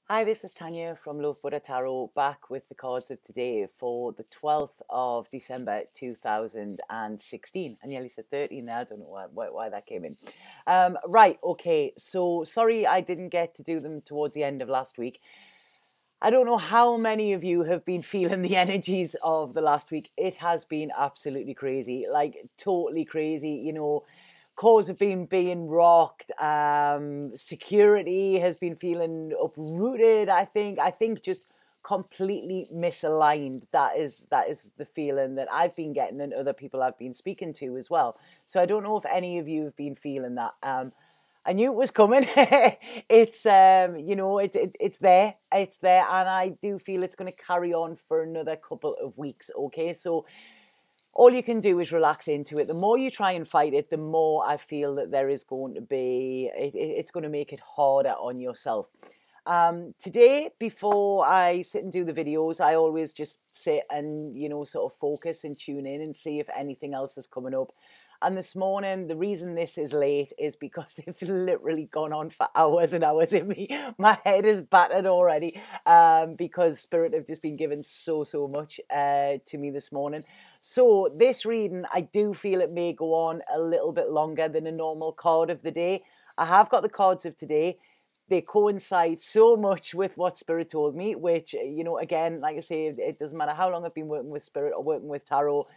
Hi, this is Tanya from Love Buddha Tarot, back with the cards of today for the 12th of December 2016. I nearly said 13 there, I don't know why that came in. Right, okay, so sorry I didn't get to do them towards the end of last week. I don't know how many of you have been feeling the energies of the last week. It has been absolutely crazy, like totally crazy, cause have been being rocked. Security has been feeling uprooted. I think just completely misaligned. That is the feeling that I've been getting, and other people I've been speaking to as well. So I don't know if any of you have been feeling that. I knew it was coming. It's there, and I do feel it's going to carry on for another couple of weeks. Okay, so all you can do is relax into it. The more you try and fight it, the more I feel that there is going to be, it's going to make it harder on yourself. Today, before I sit and do the videos, I always just sit and, sort of focus and tune in and see if anything else is coming up. And this morning, the reason this is late is because they've literally gone on for hours and hours in me. My head is battered already because Spirit have just been given so much to me this morning. So this reading, I do feel it may go on a little bit longer than a normal card of the day. I have got the cards of today. They coincide so much with what Spirit told me, which, again, like I say, it doesn't matter how long I've been working with Spirit or working with Tarot.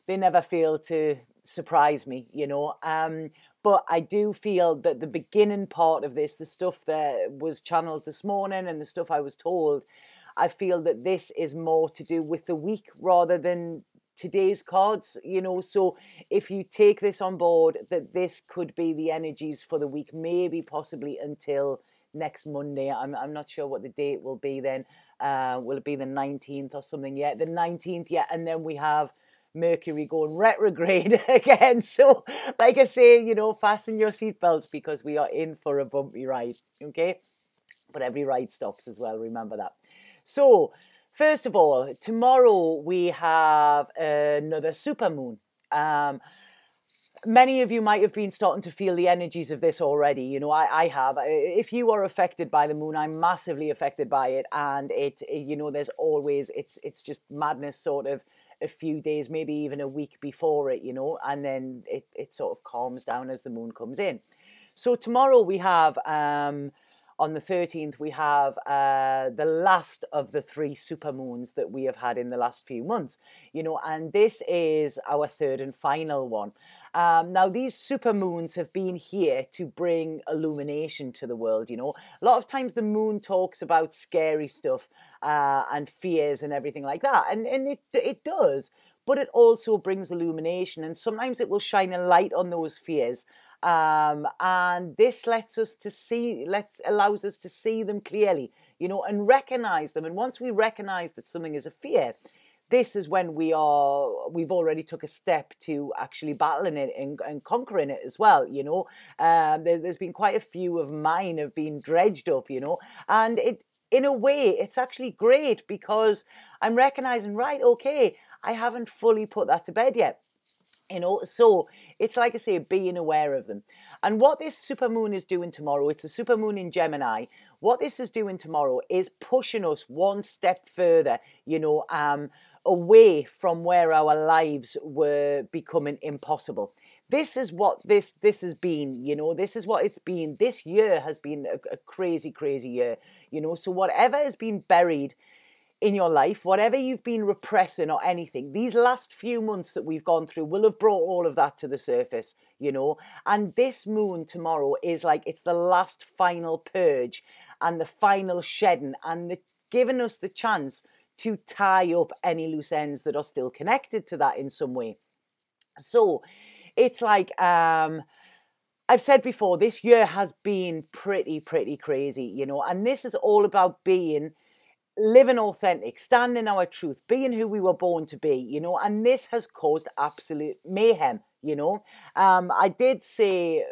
They never fail to surprise me, but I do feel that the beginning part of this, the stuff that was channeled this morning and the stuff I was told, I feel that this is more to do with the week rather than today's cards, so if you take this on board, that this could be the energies for the week, maybe possibly until next Monday. I'm not sure what the date will be then. Will it be the 19th or something? Yeah, the 19th, yeah, and then we have Mercury going retrograde again. So, like I say, fasten your seatbelts because we are in for a bumpy ride, okay? But every ride stops as well, remember that. So, first of all, tomorrow we have another supermoon. Many of you might have been starting to feel the energies of this already. I have. If you are affected by the moon, I'm massively affected by it. And there's always, it's just madness sort of a few days, maybe even a week before it, and then it sort of calms down as the moon comes in. So tomorrow we have, on the 13th, we have the last of the 3 supermoons that we have had in the last few months, and this is our third and final one. Now, these supermoons have been here to bring illumination to the world, A lot of times the moon talks about scary stuff and fears and everything like that, and it does, but it also brings illumination, and sometimes it will shine a light on those fears. And this allows us to see them clearly, and recognize them. And once we recognize that something is a fear, this is when we've already took a step to actually battling it and conquering it as well, there's been quite a few of mine have been dredged up, and in a way, it's actually great because I'm recognizing, right, okay, I haven't fully put that to bed yet. So it's like I say, being aware of them. And what this supermoon is doing tomorrow, it's a supermoon in Gemini. What this is doing tomorrow is pushing us one step further, away from where our lives were becoming impossible. This is what this has been, this is what it's been. This year has been a crazy, crazy year, so whatever has been buried in your life, whatever you've been repressing or anything, these last few months that we've gone through will have brought all of that to the surface, and this moon tomorrow is like, it's the last final purge and the final shedding and giving us the chance to tie up any loose ends that are still connected to that in some way. So it's like, I've said before, this year has been pretty crazy, and this is all about living authentic, standing our truth, being who we were born to be, and this has caused absolute mayhem, I did say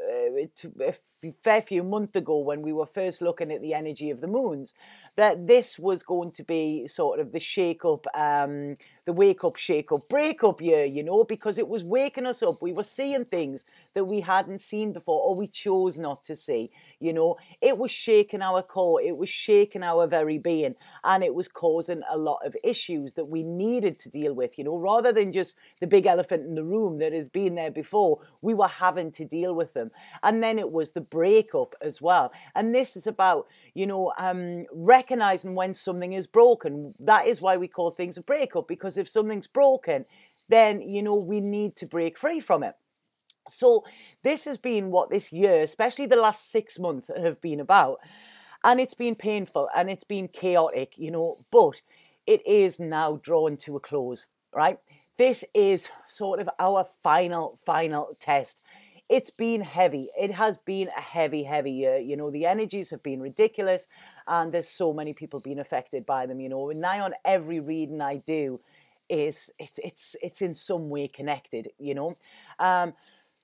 a fair few months ago when we were first looking at the energy of the moons that this was going to be sort of the shake up, the wake up, shake up, break up year, because it was waking us up. We were seeing things that we hadn't seen before or we chose not to see, You know, it was shaking our core, it was shaking our very being, and it was causing a lot of issues that we needed to deal with, you know, rather than just the big elephant in the room that has been there before. We were having to deal with them. And then it was the breakup as well. And this is about, you know, recognizing when something is broken. That is why we call things a breakup, because if something's broken, then, you know, we need to break free from it. So this has been what this year, especially the last 6 months, have been about. And it's been painful and it's been chaotic, you know, but it is now drawn to a close, right? This is sort of our final test. It's been heavy. It has been a heavy year. You know, the energies have been ridiculous and there's so many people being affected by them, you know. And now on every reading I do, it's in some way connected, you know.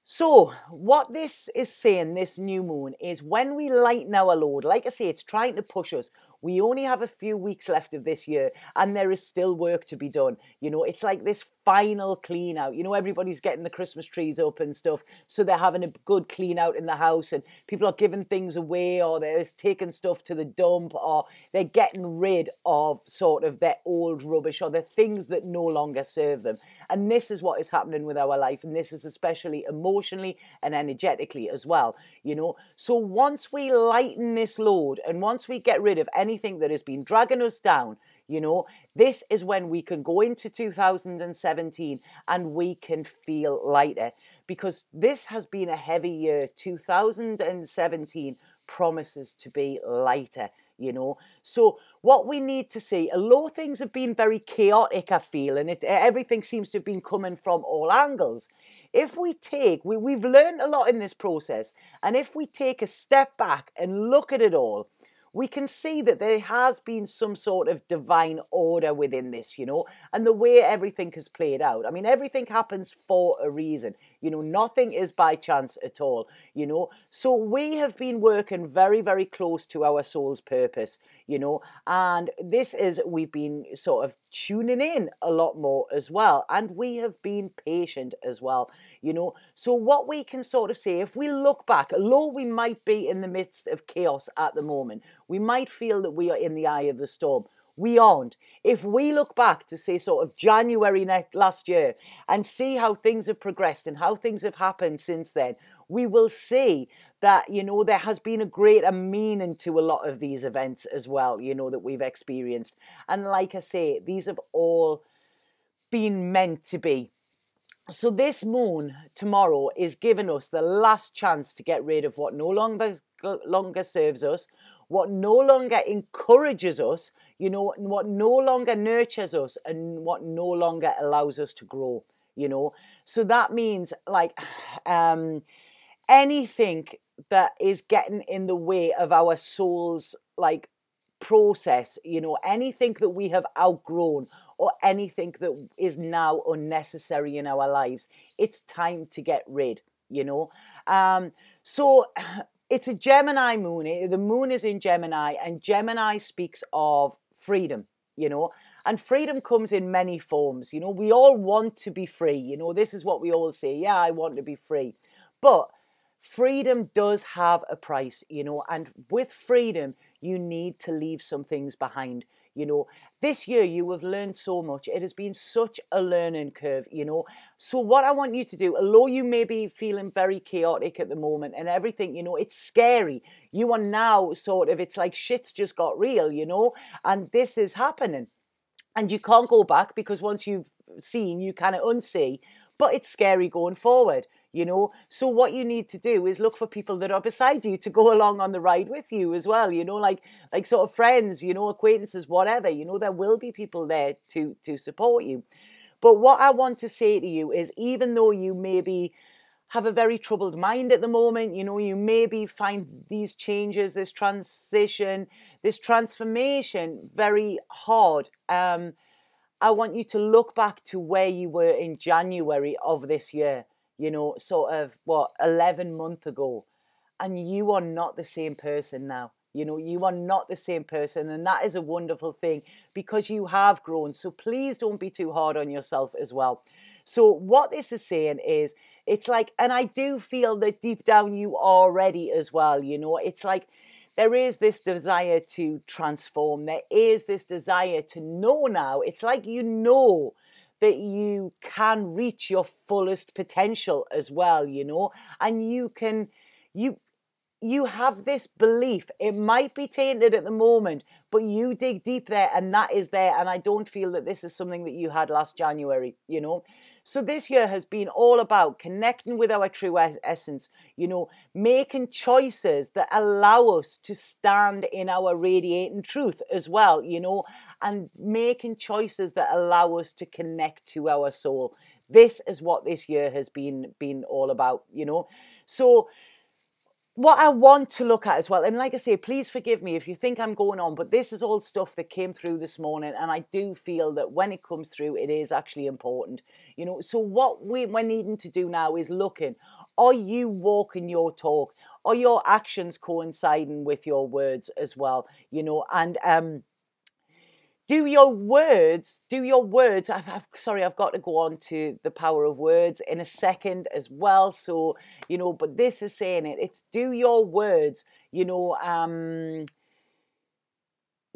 So what this is saying, this new moon, is when we lighten our load, like I say, it's trying to push us. We only have a few weeks left of this year and there is still work to be done. You know, it's like this final clean out. You know, everybody's getting the Christmas trees up and stuff. So they're having a good clean out in the house and people are giving things away, or they're taking stuff to the dump, or they're getting rid of sort of their old rubbish or the things that no longer serve them. And this is what is happening with our life. And this is especially emotionally and energetically as well, you know. So once we lighten this load and once we get rid of anything that has been dragging us down, you know, this is when we can go into 2017 and we can feel lighter, because this has been a heavy year. 2017 promises to be lighter, you know. So what we need to see, although things have been very chaotic, I feel, and everything seems to have been coming from all angles, if we take, we've learned a lot in this process, and if we take a step back and look at it all, we can see that there has been some sort of divine order within this, you know, and the way everything has played out. I mean, everything happens for a reason, you know, nothing is by chance at all, you know. So we have been working very close to our soul's purpose, you know, and this is, we've been sort of tuning in a lot more as well, and we have been patient as well, you know. So what we can sort of say, if we look back, although we might be in the midst of chaos at the moment, we might feel that we are in the eye of the storm. We aren't. If we look back to, say, sort of January last year and see how things have progressed and how things have happened since then, we will see that, you know, there has been a greater meaning to a lot of these events as well, you know, that we've experienced. And like I say, these have all been meant to be. So this moon tomorrow is giving us the last chance to get rid of what no longer serves us, what no longer encourages us, you know, what no longer nurtures us, and what no longer allows us to grow, you know. So that means, like, anything that is getting in the way of our soul's, like, process, you know, anything that we have outgrown or anything that is now unnecessary in our lives, it's time to get rid, you know. So it's a Gemini moon. The moon is in Gemini, and Gemini speaks of freedom, you know, and freedom comes in many forms. You know, we all want to be free. You know, this is what we all say. Yeah, I want to be free. But freedom does have a price, you know, and with freedom, you need to leave some things behind. You know, this year you have learned so much. It has been such a learning curve, you know. So what I want you to do, although you may be feeling very chaotic at the moment and everything, you know, it's scary. You are now sort of, it's like shit's just got real, you know, and this is happening. And you can't go back, because once you've seen, you kind of unsee, but it's scary going forward. You know, so what you need to do is look for people that are beside you to go along on the ride with you as well, you know, like sort of friends, you know, acquaintances, whatever, you know, there will be people there to support you. But what I want to say to you is, even though you maybe have a very troubled mind at the moment, you know, you maybe find these changes, this transition, this transformation very hard. I want you to look back to where you were in January of this year. You know, sort of, 11 months ago. And you are not the same person now. You know, you are not the same person. And that is a wonderful thing, because you have grown. So please don't be too hard on yourself as well. So what this is saying is, It's like, and I do feel that deep down you are ready as well, you know. It's like there is this desire to transform. There is this desire to know now. It's like you know that you can reach your fullest potential as well, you know, and you have this belief. It might be tainted at the moment, but you dig deep there and that is there. And I don't feel that this is something that you had last January, you know. So this year has been all about connecting with our true essence, you know, making choices that allow us to stand in our radiating truth as well, you know, and making choices that allow us to connect to our soul. This is what this year has been all about, you know. So what I want to look at as well, and like I say, please forgive me if you think I'm going on, but this is all stuff that came through this morning, and I do feel that when it comes through, it is actually important, you know. So what we're needing to do now is looking, are you walking your talk? Are your actions coinciding with your words as well, you know? And do your words, I've got to go on to the power of words in a second as well. So, you know, but this is saying it's do your words, you know,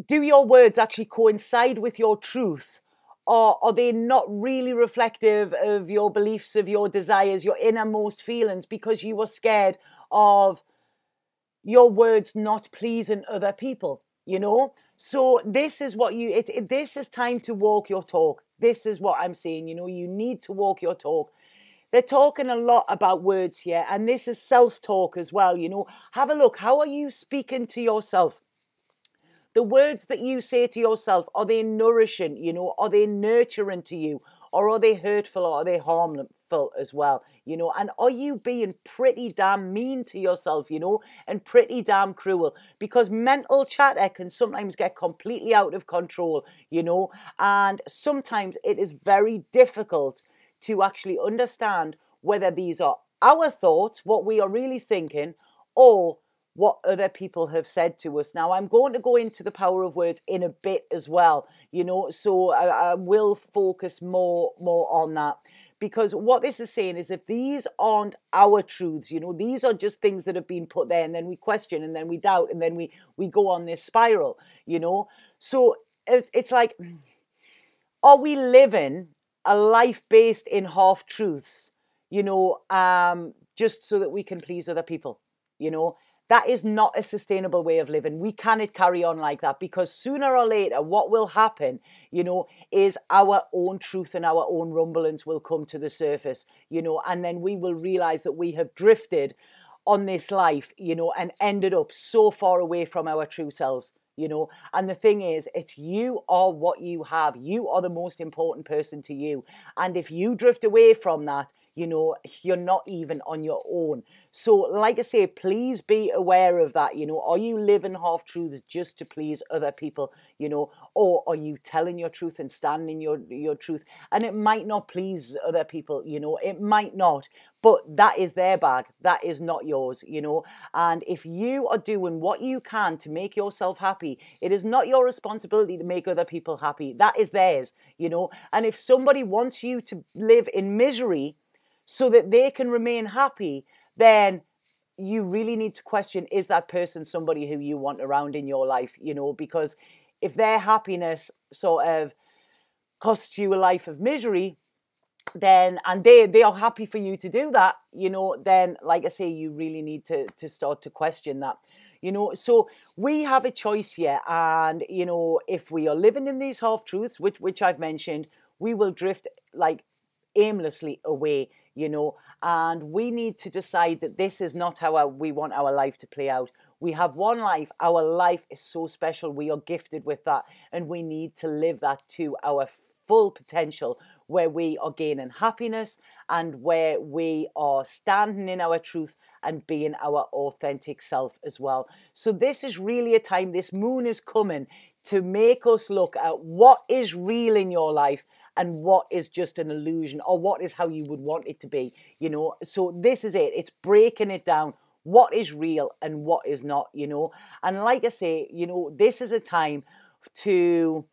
do your words actually coincide with your truth? Or are they not really reflective of your beliefs, of your desires, your innermost feelings, because you were scared of your words not pleasing other people, you know? So this is what this is time to walk your talk. This is what I'm saying, you know, you need to walk your talk. They're talking a lot about words here, and this is self-talk as well, you know. Have a look. How are you speaking to yourself? The words that you say to yourself, are they nourishing, you know? Are they nurturing to you? Or are they hurtful, or are they harmful as well, you know? And are you being pretty damn mean to yourself, you know, and pretty damn cruel? Because mental chatter can sometimes get completely out of control, you know, and sometimes it is very difficult to actually understand whether these are our thoughts, what we are really thinking, or what other people have said to us. Now, I'm going to go into the power of words in a bit as well, you know, so I will focus more on that, because what this is saying is if these aren't our truths, you know, these are just things that have been put there, and then we question, and then we doubt, and then we go on this spiral, you know. So it's like, are we living a life based in half-truths, you know, just so that we can please other people, you know? That is not a sustainable way of living. We cannot carry on like that, because sooner or later what will happen, you know, is our own truth and our own rumblings will come to the surface, you know, and then we will realize that we have drifted on this life, you know, and ended up so far away from our true selves, you know. And the thing is, it's you are what you have. You are the most important person to you. And if you drift away from that, you know, you're not even on your own. So like I say, please be aware of that. You know, are you living half-truths just to please other people, you know, or are you telling your truth and standing your truth? And it might not please other people, you know, it might not, but that is their bag. That is not yours, you know. And if you are doing what you can to make yourself happy, it is not your responsibility to make other people happy. That is theirs, you know. And if somebody wants you to live in misery so that they can remain happy, then you really need to question, is that person somebody who you want around in your life, you know? Because if their happiness sort of costs you a life of misery, then, and they are happy for you to do that, you know, then, like I say, you really need to start to question that, you know. So we have a choice here, and, you know, if we are living in these half-truths, which I've mentioned, we will drift like aimlessly away, you know, and we need to decide that this is not how we want our life to play out. We have one life. Our life is so special. We are gifted with that, and we need to live that to our full potential, where we are gaining happiness and where we are standing in our truth and being our authentic self as well. So this is really a time, this moon is coming to make us look at what is real in your life and what is just an illusion, or what is how you would want it to be, you know. So this is it. It's breaking it down. What is real and what is not, you know. And like I say, you know, this is a time to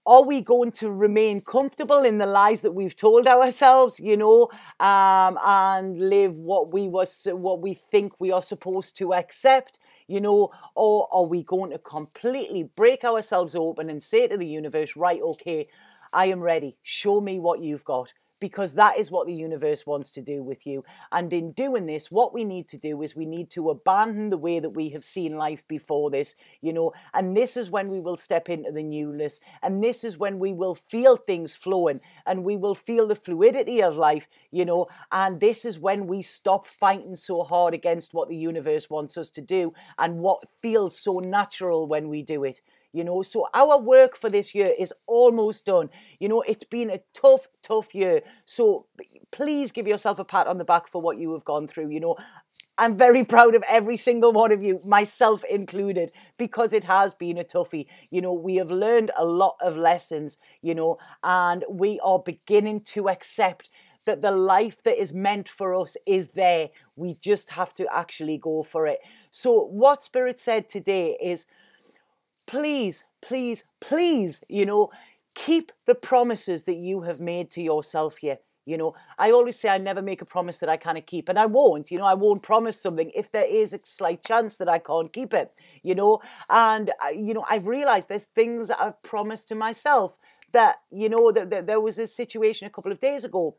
Are we going to remain comfortable in the lies that we've told ourselves, you know, and live what we think we are supposed to accept, you know, or are we going to completely break ourselves open and say to the universe, right, okay, I am ready. Show me what you've got. Because that is what the universe wants to do with you. And in doing this, what we need to do is we need to abandon the way that we have seen life before this, you know, and this is when we will step into the newness. And this is when we will feel things flowing and we will feel the fluidity of life, you know, and this is when we stop fighting so hard against what the universe wants us to do and what feels so natural when we do it. You know, so our work for this year is almost done. You know, it's been a tough year. So please give yourself a pat on the back for what you have gone through. You know, I'm very proud of every single one of you, myself included, because it has been a toughie. You know, we have learned a lot of lessons, you know, and we are beginning to accept that the life that is meant for us is there. We just have to actually go for it. So what Spirit said today is, please, please, please, you know, keep the promises that you have made to yourself here. You know, I always say I never make a promise that I can't keep, and I won't, you know, I won't promise something if there is a slight chance that I can't keep it, you know, and, you know, I've realized there's things that I've promised to myself that, you know, that there was a situation a couple of days ago,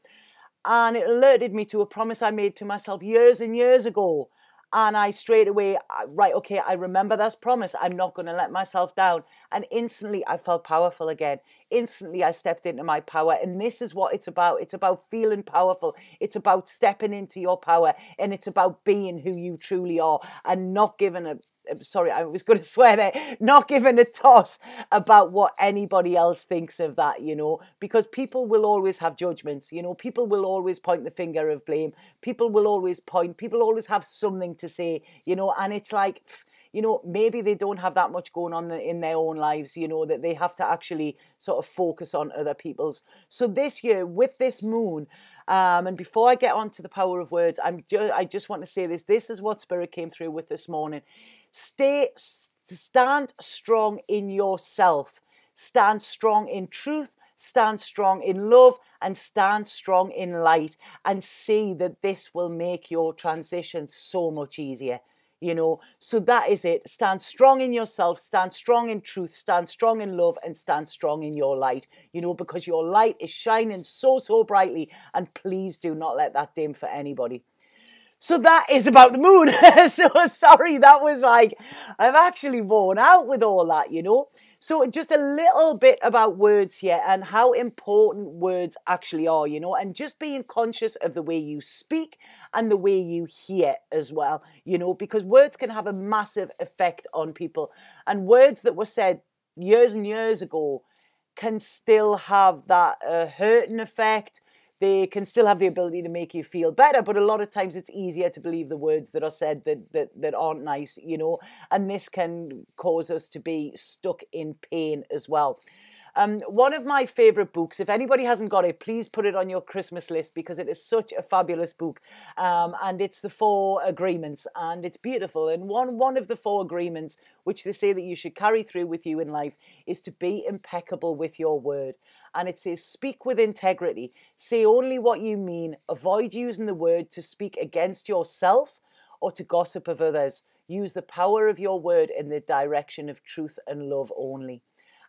and it alerted me to a promise I made to myself years and years ago. And I straight away, right, okay, I remember that promise. I'm not going to let myself down. And instantly I felt powerful again. Instantly I stepped into my power. And this is what it's about. It's about feeling powerful. It's about stepping into your power. And it's about being who you truly are and not giving a, sorry, I was going to swear there, not giving a toss about what anybody else thinks of that, you know, because people will always have judgments, you know, people will always point the finger of blame. People will always people always have something to say, you know, and it's like, you know, maybe they don't have that much going on in their own lives, you know, that they have to actually sort of focus on other people's. So this year with this moon, and before I get on to the power of words, I just want to say this. This is what Spirit came through with this morning. Stand strong in yourself. Stand strong in truth. Stand strong in love, and stand strong in light, and see that this will make your transition so much easier. You know, so that is it. Stand strong in yourself, stand strong in truth, stand strong in love, and stand strong in your light, you know, because your light is shining so brightly, and please do not let that dim for anybody. So that is about the moon. So sorry, that was like, I've actually worn out with all that, you know. So just a little bit about words here and how important words actually are, you know, and just being conscious of the way you speak and the way you hear as well, you know, because words can have a massive effect on people. And words that were said years and years ago can still have that hurting effect. They can still have the ability to make you feel better, but a lot of times it's easier to believe the words that are said that aren't nice, you know, and this can cause us to be stuck in pain as well. One of my favorite books, if anybody hasn't got it, please put it on your Christmas list because it is such a fabulous book. And it's the 4 agreements, and it's beautiful. And one of the 4 agreements, which they say that you should carry through with you in life, is to be impeccable with your word. And it says, speak with integrity, say only what you mean, avoid using the word to speak against yourself or to gossip of others. Use the power of your word in the direction of truth and love only.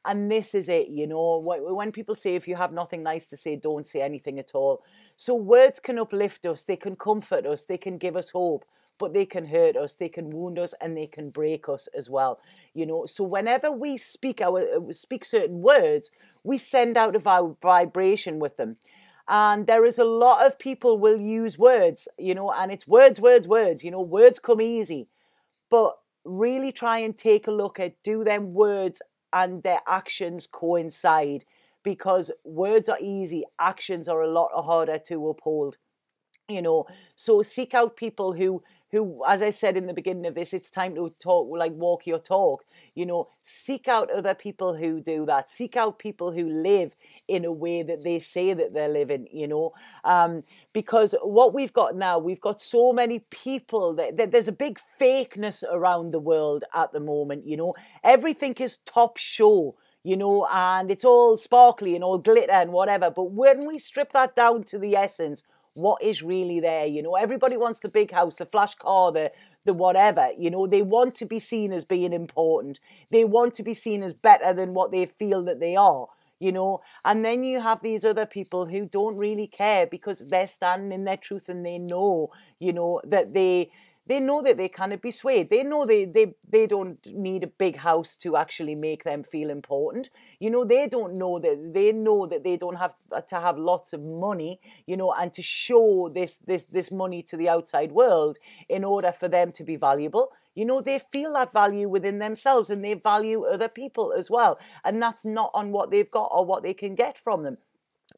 And this is it, you know, when people say if you have nothing nice to say, don't say anything at all. So words can uplift us, they can comfort us, they can give us hope, but they can hurt us, they can wound us, and they can break us as well. You know, so whenever we speak certain words, we send out a vibration with them. And there is a lot of people will use words, you know, and it's words, you know, words come easy. But really try and take a look at, do them words and their actions coincide? Because words are easy, actions are a lot harder to uphold, you know. So seek out people who, as I said in the beginning of this, it's time to talk, like walk your talk, you know. Seek out other people who do that. Seek out people who live in a way that they say that they're living, you know. Because what we've got now, we've got so many people that there's a big fakeness around the world at the moment, you know. Everything is top show. you know, and it's all sparkly and all glitter and whatever. But when we strip that down to the essence, what is really there? You know, everybody wants the big house, the flash car, the whatever, you know, they want to be seen as being important. They want to be seen as better than what they feel that they are, you know. And then you have these other people who don't really care because they're standing in their truth, and they know, you know, that they know that they cannot be swayed. They know they don't need a big house to actually make them feel important. You know, they know that they don't have to have lots of money, you know, and to show this money to the outside world in order for them to be valuable. You know, they feel that value within themselves, and they value other people as well. And that's not on what they've got or what they can get from them.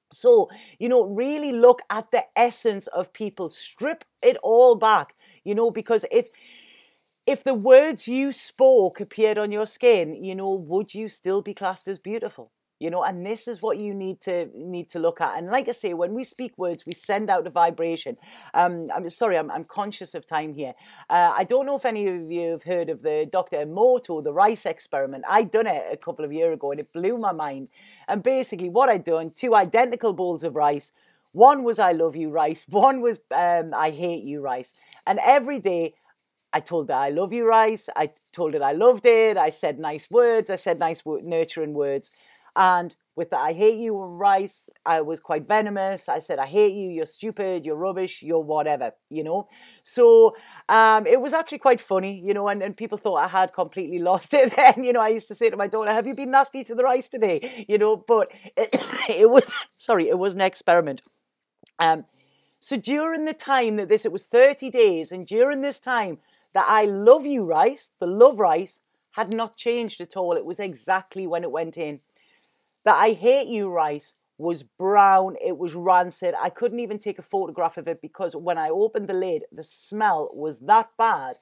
So, you know, really look at the essence of people. Strip it all back, you know, because if the words you spoke appeared on your skin, you know, would you still be classed as beautiful? You know, and this is what you need to look at. And like I say, when we speak words, we send out a vibration. I'm conscious of time here. I don't know if any of you have heard of the Dr. Emoto, the rice experiment. I done it a couple of years ago, and it blew my mind. And basically what I'd done, 2 identical bowls of rice. One was I love you rice. One was I hate you rice. And every day I told her I love you rice. I told her I loved it. I said nice words. I said nice nurturing words. And with the I hate you rice, I was quite venomous. I said, I hate you, you're stupid, you're rubbish, you're whatever, you know. So it was actually quite funny, you know, and people thought I had completely lost it then. You know, I used to say to my daughter, have you been nasty to the rice today? You know, but it was an experiment. So during the time that it was 30 days, and during this time that I love you rice, the love rice, had not changed at all. It was exactly when it went in. That I hate you rice was brown. It was rancid. I couldn't even take a photograph of it because when I opened the lid, the smell was that bad.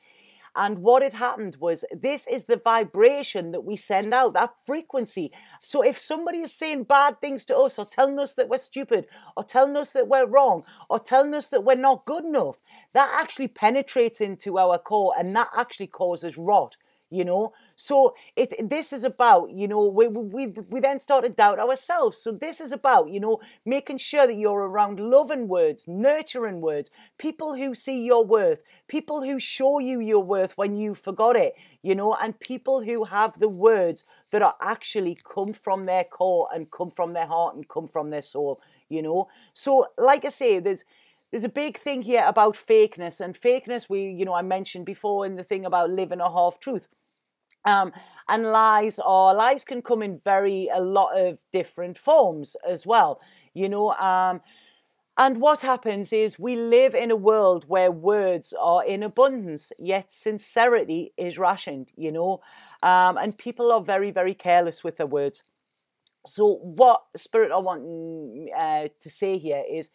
And what had happened was, this is the vibration that we send out, that frequency. So if somebody is saying bad things to us, or telling us that we're stupid, or telling us that we're wrong, or telling us that we're not good enough, that actually penetrates into our core, and that actually causes rot. You know, so this is about, you know, we then start to doubt ourselves. So this is about, you know, making sure that you're around loving words, nurturing words, people who see your worth, people who show you your worth when you forgot it, you know, and people who have the words that are actually come from their core and come from their heart and come from their soul, you know. So like I say, there's a big thing here about fakeness, and fakeness, I mentioned before in the thing about living a half truth. And lies can come in a lot of different forms as well, you know. And what happens is we live in a world where words are in abundance, yet sincerity is rationed, you know. And people are very, very careless with their words. So what Spirit I want to say here is,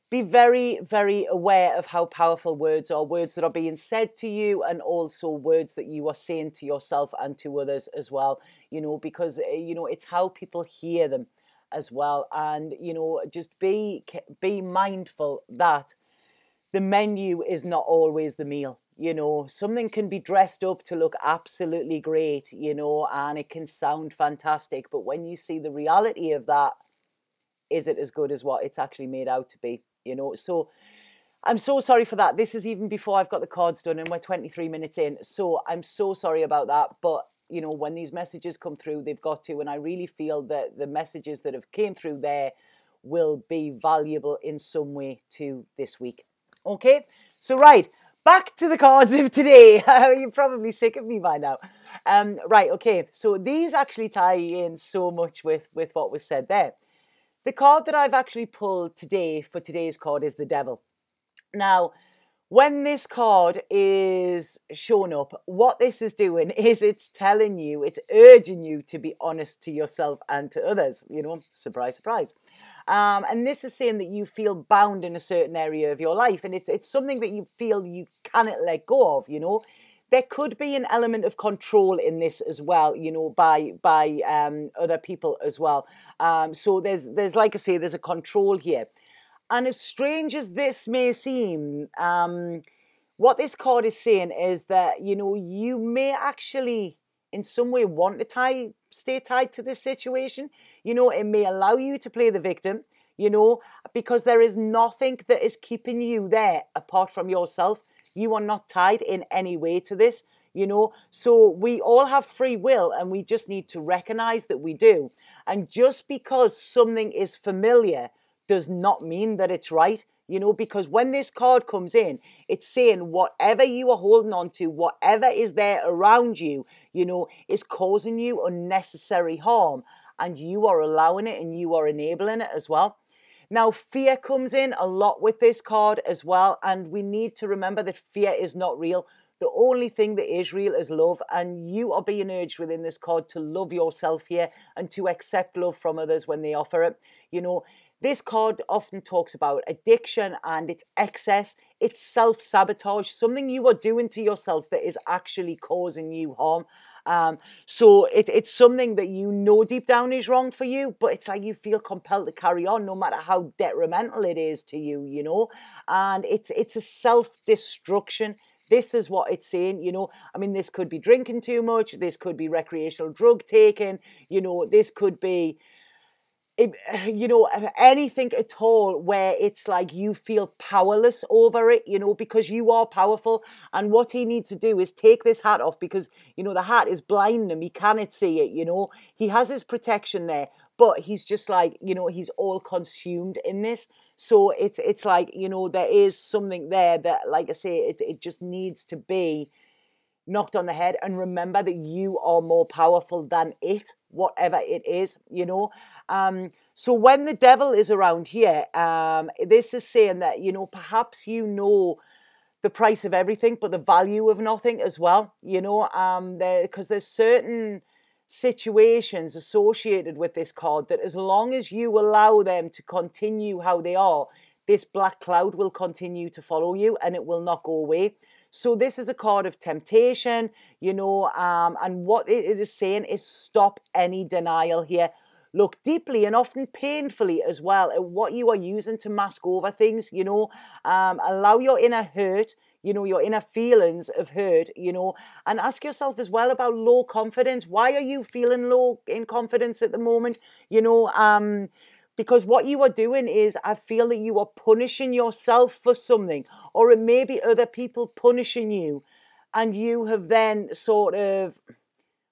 be very, very aware of how powerful words are, words that are being said to you, and also words that you are saying to yourself and to others as well, you know, because, you know, it's how people hear them as well. And, you know, just be mindful that the menu is not always the meal. You know, something can be dressed up to look absolutely great, you know, and it can sound fantastic. But when you see the reality of that, is it as good as what it's actually made out to be? You know, so I'm so sorry for that. This is even before I've got the cards done, and we're 23 minutes in. So I'm so sorry about that. But, you know, when these messages come through, they've got to. And I really feel that the messages that have came through there will be valuable in some way to this week. Okay, so right, back to the cards of today. You're probably sick of me by now. Right, okay, so these actually tie in so much with what was said there. The card that I've actually pulled today for today's card is the Devil. Now, when this card is shown up, what this is doing is it's telling you, it's urging you to be honest to yourself and to others. You know, surprise, surprise. And this is saying that you feel bound in a certain area of your life, and it's something that you feel you cannot let go of, you know. There could be an element of control in this as well, you know, by other people as well. So there's like I say, there's a control here. And as strange as this may seem, what this card is saying is that, you know, you may actually in some way want to stay tied to this situation. You know, it may allow you to play the victim, you know, because there is nothing that is keeping you there apart from yourself. You are not tied in any way to this, you know. So we all have free will, and we just need to recognize that we do. And just because something is familiar does not mean that it's right, you know, because when this card comes in, it's saying whatever you are holding on to, whatever is there around you, you know, is causing you unnecessary harm, and you are allowing it and you are enabling it as well. Now, fear comes in a lot with this card as well, and we need to remember that fear is not real. The only thing that is real is love, and you are being urged within this card to love yourself here and to accept love from others when they offer it. You know, this card often talks about addiction and its excess, it's self-sabotage, something you are doing to yourself that is actually causing you harm. So it's something that you know deep down is wrong for you, but it's like you feel compelled to carry on no matter how detrimental it is to you, you know, and it's a self-destruction. This is what it's saying, you know. I mean, this could be drinking too much, this could be recreational drug taking, you know, this could be, you know, anything at all where it's like you feel powerless over it, you know, because you are powerful. And what he needs to do is take this hat off, because, you know, the hat is blinding him. He cannot see it, you know. He has his protection there, but he's just like, you know, he's all consumed in this. So it's like, you know, there is something there that, like I say, it just needs to be knocked on the head. And remember that you are more powerful than it, whatever it is, you know. So when the devil is around here, this is saying that, you know, perhaps you know the price of everything, but the value of nothing as well, you know, because there's certain situations associated with this card that as long as you allow them to continue how they are, this black cloud will continue to follow you and it will not go away. So this is a card of temptation, you know, and what it is saying is stop any denial here. Look deeply and often painfully as well at what you are using to mask over things, you know. Allow your inner hurt, you know, your inner feelings of hurt, you know, and ask yourself as well about low confidence. Why are you feeling low in confidence at the moment? You know, because what you are doing is, I feel that you are punishing yourself for something, or it may be other people punishing you, and you have then sort of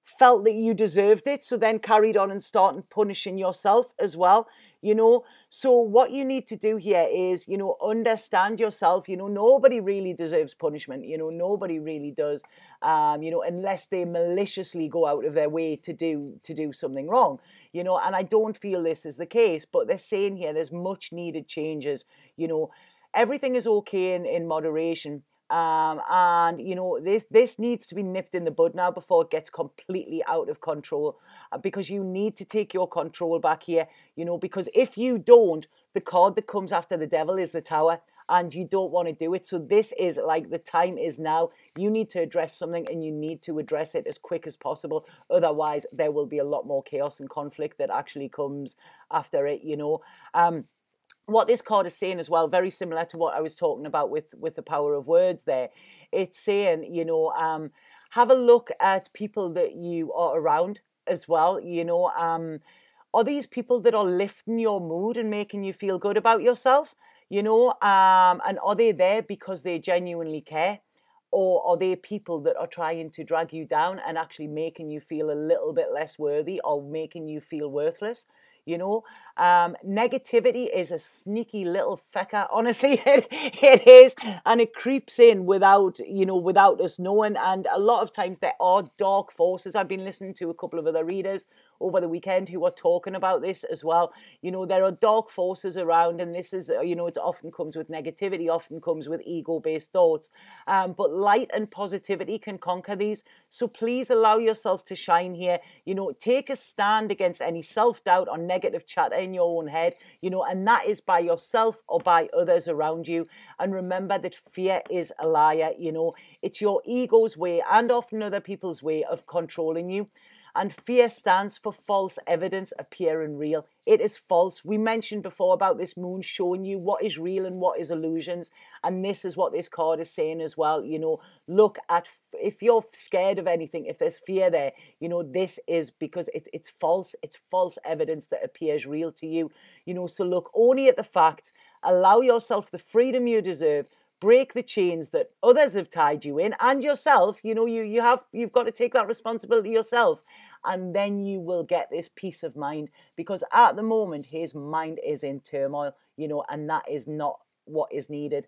felt that you deserved it, so then carried on and started punishing yourself as well, you know. So what you need to do here is, you know, understand yourself. You know, nobody really deserves punishment, you know, nobody really does, you know, unless they maliciously go out of their way to do something wrong, you know. And I don't feel this is the case, but they're saying here there's much needed changes, you know. Everything is okay in moderation. And you know, this needs to be nipped in the bud now before it gets completely out of control, because you need to take your control back here, you know, because if you don't, the card that comes after the devil is the Tower, and you don't want to do it. So this is like, the time is now. You need to address something, and you need to address it as quick as possible. Otherwise, there will be a lot more chaos and conflict that actually comes after it, you know. What this card is saying as well, very similar to what I was talking about with the power of words there. It's saying, you know, have a look at people that you are around as well. You know, are these people that are lifting your mood and making you feel good about yourself? You know, and are they there because they genuinely care? Or are they people that are trying to drag you down and actually making you feel a little bit less worthy, or making you feel worthless? You know, negativity is a sneaky little fecker, honestly. It is, and it creeps in without, you know, without us knowing. And a lot of times there are dark forces. I've been listening to a couple of other readers over the weekend who are talking about this as well. You know, there are dark forces around, and this is, you know, it often comes with negativity, often comes with ego-based thoughts. But light and positivity can conquer these. So please allow yourself to shine here. You know, take a stand against any self-doubt or negative chatter in your own head, you know, and that is by yourself or by others around you. And remember that fear is a liar, you know. It's your ego's way, and often other people's way, of controlling you. And fear stands for false evidence appearing real. It is false. We mentioned before about this moon showing you what is real and what is illusions. And this is what this card is saying as well. You know, look at, if you're scared of anything, if there's fear there, you know, this is because it's false. It's false evidence that appears real to you. You know, so look only at the facts. Allow yourself the freedom you deserve. Break the chains that others have tied you in, and yourself. You know, you've got to take that responsibility yourself, and then you will get this peace of mind, because at the moment his mind is in turmoil, you know, and that is not what is needed.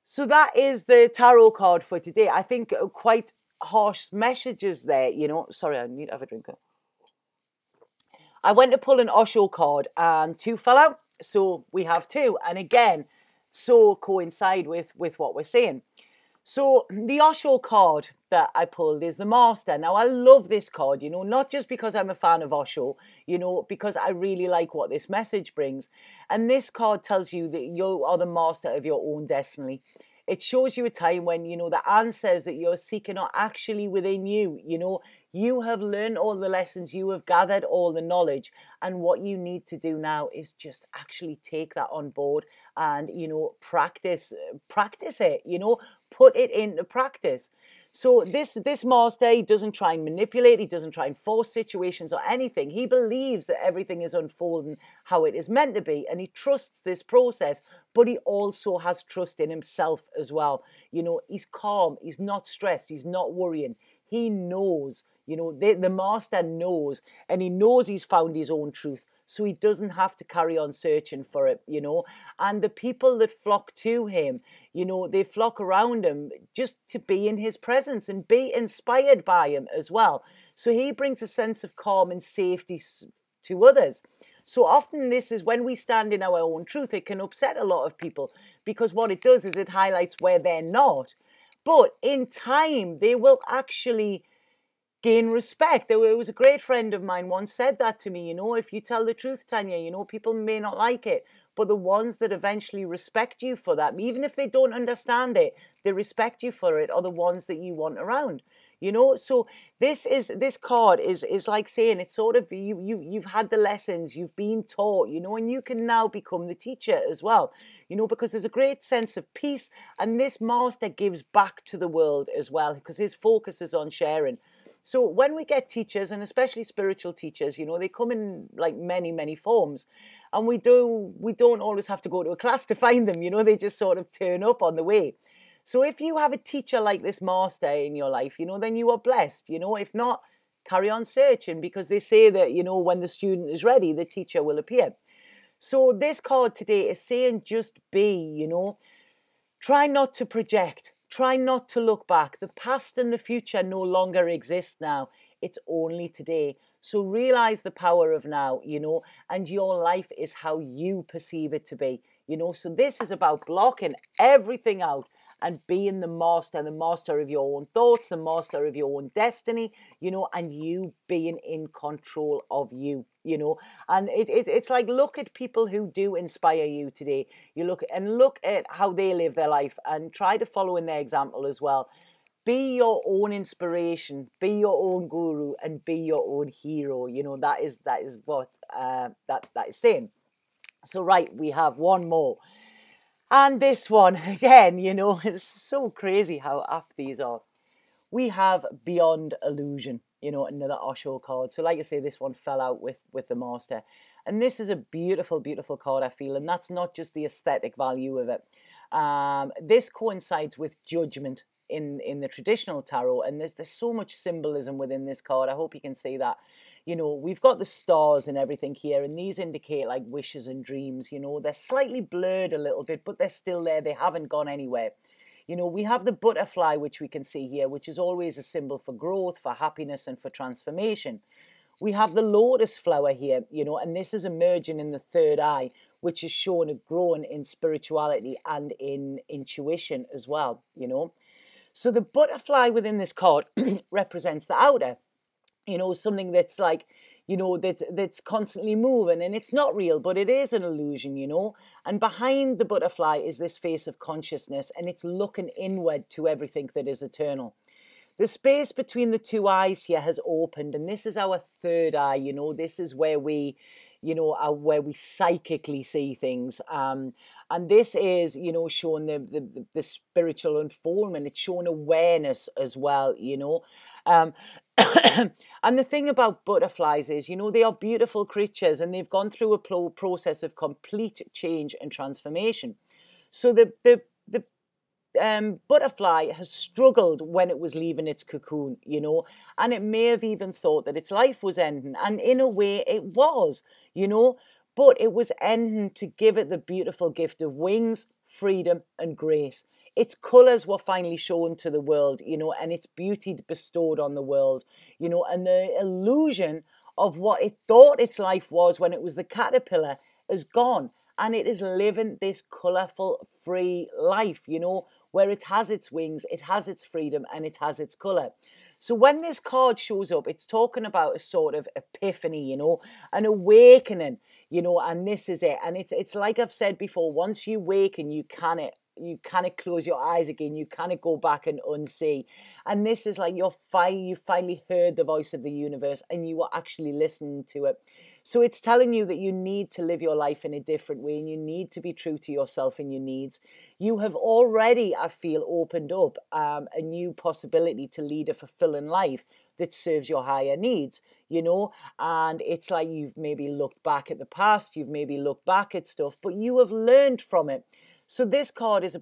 So that is the tarot card for today. I think quite harsh messages there, you know. Sorry, I need to have a drink. I went to pull an Osho card and 2 fell out, so we have 2, and again, so coincide with what we're saying. So the Osho card that I pulled is the Master. Now, I love this card, you know, not just because I'm a fan of Osho, you know, because I really like what this message brings. And this card tells you that you are the master of your own destiny. It shows you a time when, you know, the answers that you're seeking are actually within you. You know, you have learned all the lessons, you have gathered all the knowledge, and what you need to do now is just actually take that on board and, you know, practice it, you know, put it into practice. So this master, he doesn't try and manipulate, he doesn't try and force situations or anything. He believes that everything is unfolding how it is meant to be, and he trusts this process, but he also has trust in himself as well. You know, he's calm, he's not stressed, he's not worrying. He knows, you know, the master knows, and he knows he's found his own truth. So he doesn't have to carry on searching for it, you know. And the people that flock to him, you know, they flock around him just to be in his presence and be inspired by him as well. So he brings a sense of calm and safety to others. So often this is when we stand in our own truth, it can upset a lot of people, because what it does is it highlights where they're not. But in time, they will actually gain respect. There was a great friend of mine once said that to me, you know, if you tell the truth, Tanya, you know, people may not like it, but the ones that eventually respect you for that, even if they don't understand it, they respect you for it, are the ones that you want around, you know. So this card is like saying, it's sort of, you've had the lessons, you've been taught, you know, and you can now become the teacher as well, you know, because there's a great sense of peace, and this master gives back to the world as well, because his focus is on sharing. So when we get teachers, and especially spiritual teachers, you know, they come in like many, many forms. And we don't always have to go to a class to find them, you know, they just sort of turn up on the way. So if you have a teacher like this master in your life, you know, then you are blessed, you know. If not, carry on searching, because they say that, you know, when the student is ready, the teacher will appear. So this card today is saying just be, you know. Try not to project. Try not to look back. The past and the future no longer exist now. It's only today. So realize the power of now, you know, and your life is how you perceive it to be, you know. So this is about blocking everything out and being the master of your own thoughts, the master of your own destiny, you know, and you being in control of you, you know. And it's like, look at people who do inspire you today. You look at how they live their life and try to follow in their example as well. Be your own inspiration, be your own guru, and be your own hero. You know, that is what that is saying. So right, we have one more. And this one, again, you know, it's so crazy how apt these are. We have Beyond Illusion, you know, another Osho card. So like I say, this one fell out with the master. And this is a beautiful, beautiful card, I feel. And that's not just the aesthetic value of it. This coincides with judgment in the traditional tarot. And there's so much symbolism within this card. I hope you can see that. You know, we've got the stars and everything here, and these indicate like wishes and dreams, you know. They're slightly blurred a little bit, but they're still there. They haven't gone anywhere. You know, we have the butterfly, which we can see here, which is always a symbol for growth, for happiness, and for transformation. We have the lotus flower here, you know, and this is emerging in the third eye, which is shown a growing in spirituality and in intuition as well, you know. So the butterfly within this card represents the outer. You know, something that's like, you know, that's constantly moving, and it's not real, but it is an illusion, you know. And behind the butterfly is this face of consciousness, and it's looking inward to everything that is eternal. the space between the two eyes here has opened, and this is our third eye. You know, this is where we, you know, where we psychically see things. And this is, you know, showing the spiritual unfoldment. It's showing awareness as well, you know. And the thing about butterflies is, you know, they are beautiful creatures, and they've gone through a process of complete change and transformation. So the butterfly has struggled when it was leaving its cocoon, you know, and it may have even thought that its life was ending. And in a way it was, you know, but it was ending to give it the beautiful gift of wings, freedom and grace. Its colours were finally shown to the world, you know, and its beauty bestowed on the world, you know, and the illusion of what it thought its life was when it was the caterpillar is gone. And it is living this colourful, free life, you know, where it has its wings, it has its freedom, and it has its colour. So when this card shows up, it's talking about a sort of epiphany, you know, an awakening, you know, and this is it. And it's like I've said before, once you awaken, you cannot close your eyes again. You cannot go back and unsee. And this is like you finally heard the voice of the universe, and you are actually listening to it. So it's telling you that you need to live your life in a different way, and you need to be true to yourself and your needs. You have already, I feel, opened up a new possibility to lead a fulfilling life that serves your higher needs, you know. And it's like you've maybe looked back at the past, you've maybe looked back at stuff, but you have learned from it. So this card is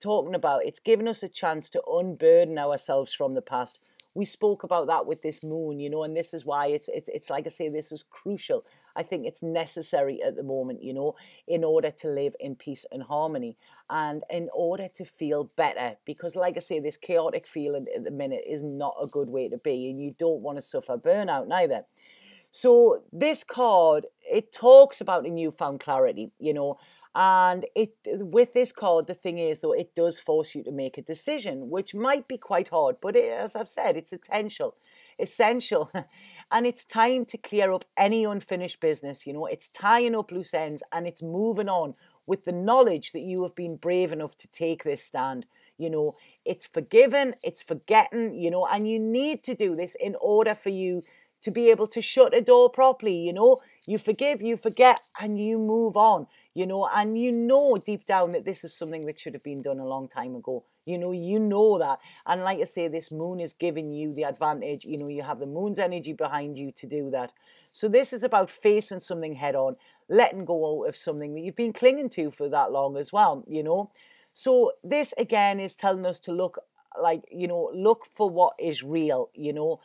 talking about, it's giving us a chance to unburden ourselves from the past. We spoke about that with this moon, you know, and this is why it's like I say, this is crucial. I think it's necessary at the moment, you know, in order to live in peace and harmony, and in order to feel better. Because like I say, this chaotic feeling at the minute is not a good way to be, and you don't want to suffer burnout neither. So this card, it talks about a newfound clarity, you know, and with this card, the thing is, though, it does force you to make a decision, which might be quite hard, but as I've said, it's essential. And it's time to clear up any unfinished business, you know. It's tying up loose ends, and it's moving on with the knowledge that you have been brave enough to take this stand. You know, it's forgiving, it's forgetting, you know, and you need to do this in order for you to be able to shut a door properly, you know. You forgive, you forget, and you move on, you know, and you know deep down that this is something that should have been done a long time ago. You know that. And like I say, this moon is giving you the advantage. You know, you have the moon's energy behind you to do that. So this is about facing something head on, letting go of something that you've been clinging to for that long as well, you know. So this again is telling us to look for what is real, you know.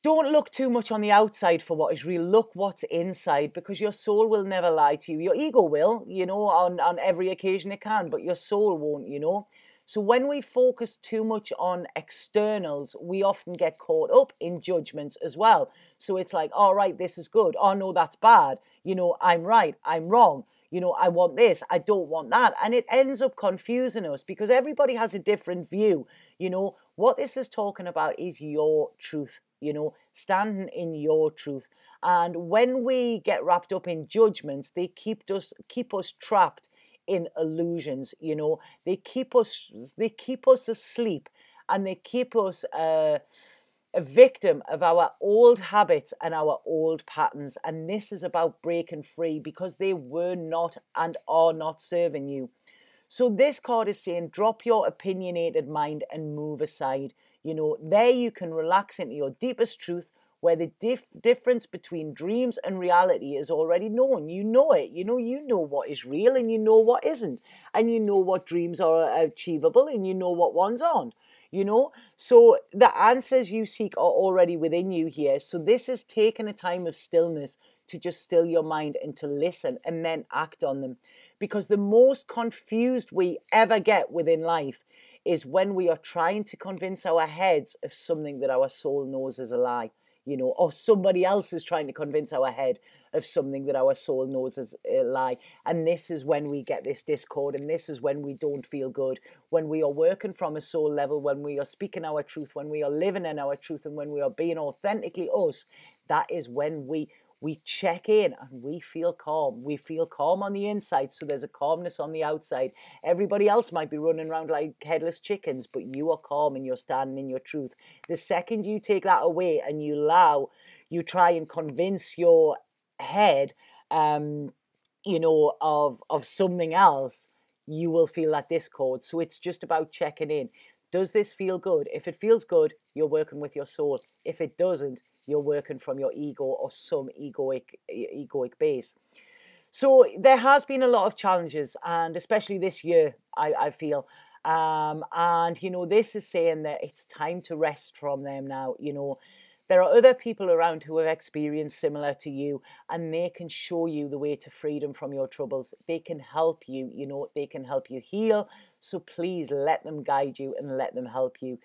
Don't look too much on the outside for what is real. Look what's inside, because your soul will never lie to you. Your ego will, you know, on every occasion it can, but your soul won't, you know. So when we focus too much on externals, we often get caught up in judgments as well. So it's like, all right, this is good. Oh, no, that's bad. You know, I'm right. I'm wrong. You know, I want this. I don't want that. And it ends up confusing us because everybody has a different view. You know, what this is talking about is your truth, you know, standing in your truth. And when we get wrapped up in judgments, they keep us trapped in illusions, you know. They keep us asleep, and they keep us a victim of our old habits and our old patterns. And this is about breaking free, because they were not and are not serving you. So this card is saying, drop your opinionated mind and move aside. You know, there you can relax into your deepest truth, where the difference between dreams and reality is already known. You know it. You know what is real, and you know what isn't. And you know what dreams are achievable, and you know what ones aren't. You know, so the answers you seek are already within you here. So this is taking a time of stillness to just still your mind and to listen and then act on them. Because the most confused we ever get within life is when we are trying to convince our heads of something that our soul knows is a lie, you know, or somebody else is trying to convince our head of something that our soul knows is a lie. And this is when we get this discord, and this is when we don't feel good. When we are working from a soul level, when we are speaking our truth, when we are living in our truth, and when we are being authentically us, that is when we we check in and we feel calm. We feel calm on the inside, so there's a calmness on the outside. Everybody else might be running around like headless chickens, but you are calm and you're standing in your truth. The second you take that away and you try and convince your head, you know, of something else, you will feel that discord. So it's just about checking in. Does this feel good? If it feels good, you're working with your soul. If it doesn't, you're working from your ego or some egoic base. So there has been a lot of challenges, and especially this year, I feel. And, you know, this is saying that it's time to rest from them now. You know, there are other people around who have experienced similar to you, and they can show you the way to freedom from your troubles. They can help you, you know, they can help you heal. So please let them guide you and let them help you.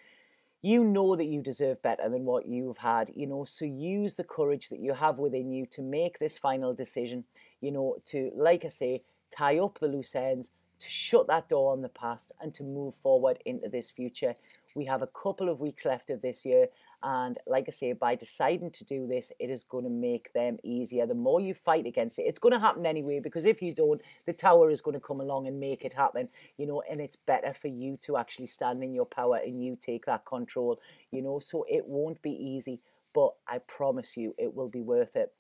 You know that you deserve better than what you've had, you know, so use the courage that you have within you to make this final decision, you know, to, like I say, tie up the loose ends, to shut that door on the past and to move forward into this future. We have a couple of weeks left of this year, and like I say, by deciding to do this, it is going to make them easier. The more you fight against it, it's going to happen anyway, because if you don't, the tower is going to come along and make it happen, you know, and it's better for you to actually stand in your power and you take that control, you know, so it won't be easy, but I promise you it will be worth it.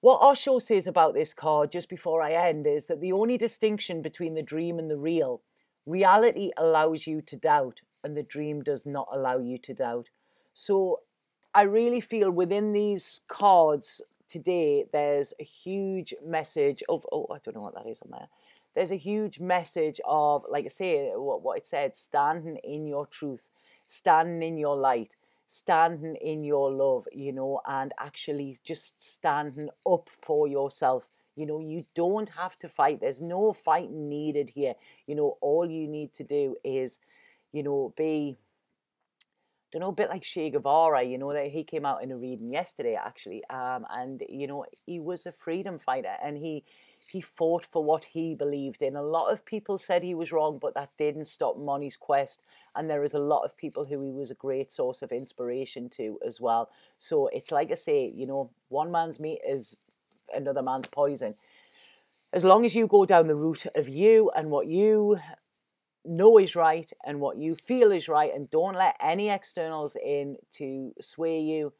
What Osho says about this card, just before I end, is that the only distinction between the dream and the real, reality allows you to doubt and the dream does not allow you to doubt. So I really feel within these cards today, there's a huge message of, oh, I don't know what that is on there. There's a huge message of, like I say, what it said, standing in your truth, standing in your light, standing in your love, you know, and actually just standing up for yourself. You know, you don't have to fight. There's no fighting needed here. You know, all you need to do is, you know, be, I don't know, a bit like Che Guevara, you know, that he came out in a reading yesterday, actually. And, you know, he was a freedom fighter and he fought for what he believed in. A lot of people said he was wrong, but that didn't stop him on his quest. And there is a lot of people who he was a great source of inspiration to as well. So it's like I say, you know, one man's meat is another man's poison. As long as you go down the route of you and what you know is right and what you feel is right, and don't let any externals in to sway you,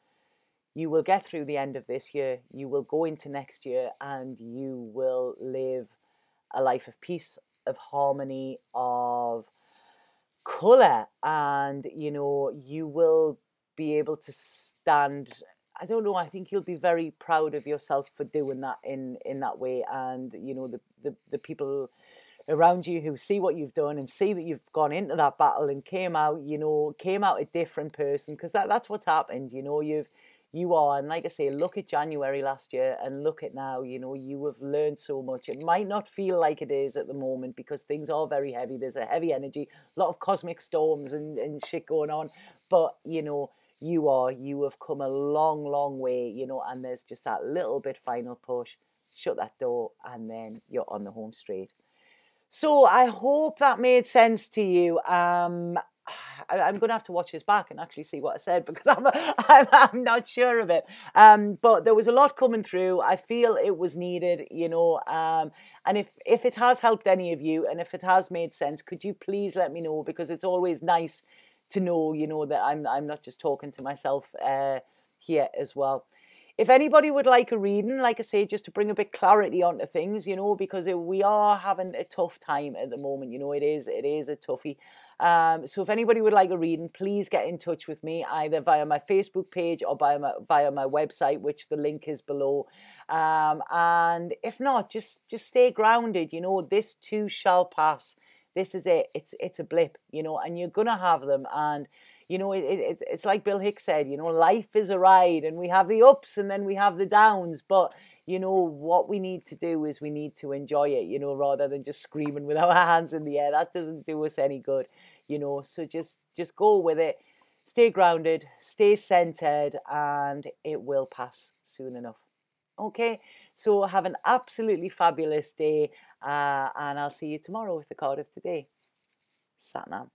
you will get through the end of this year. You will go into next year and you will live a life of peace, of harmony, of colour, and, you know, you will be able to stand, I don't know, I think you'll be very proud of yourself for doing that in that way. And, you know, the people around you who see what you've done and see that you've gone into that battle and came out a different person, because that's what's happened, you know, you are. And like I say, look at January last year and look at now, you know, you have learned so much. It might not feel like it is at the moment because things are very heavy. There's a heavy energy, a lot of cosmic storms and shit going on. But, you know, you have come a long, long way, you know, and there's just that little bit final push, shut that door, and then you're on the home straight. So I hope that made sense to you. I'm going to have to watch this back and actually see what I said, because I'm not sure of it. But there was a lot coming through. I feel it was needed, you know. And if it has helped any of you and if it has made sense, could you please let me know, because it's always nice to know, you know, that I'm not just talking to myself here as well. If anybody would like a reading, like I say, just to bring a bit clarity onto things, you know, because we are having a tough time at the moment, you know, it is a toughie. So if anybody would like a reading, please get in touch with me either via my Facebook page or via my website, which the link is below. And if not, just stay grounded, you know, this too shall pass. This is it. It's a blip, you know, and you're going to have them. And, you know, it's like Bill Hicks said, you know, life is a ride and we have the ups and then we have the downs. But, you know, what we need to do is we need to enjoy it, you know, rather than just screaming with our hands in the air. That doesn't do us any good, you know. So just go with it. Stay grounded, stay centered, and it will pass soon enough. Okay, so have an absolutely fabulous day, and I'll see you tomorrow with the card of today. Satnam.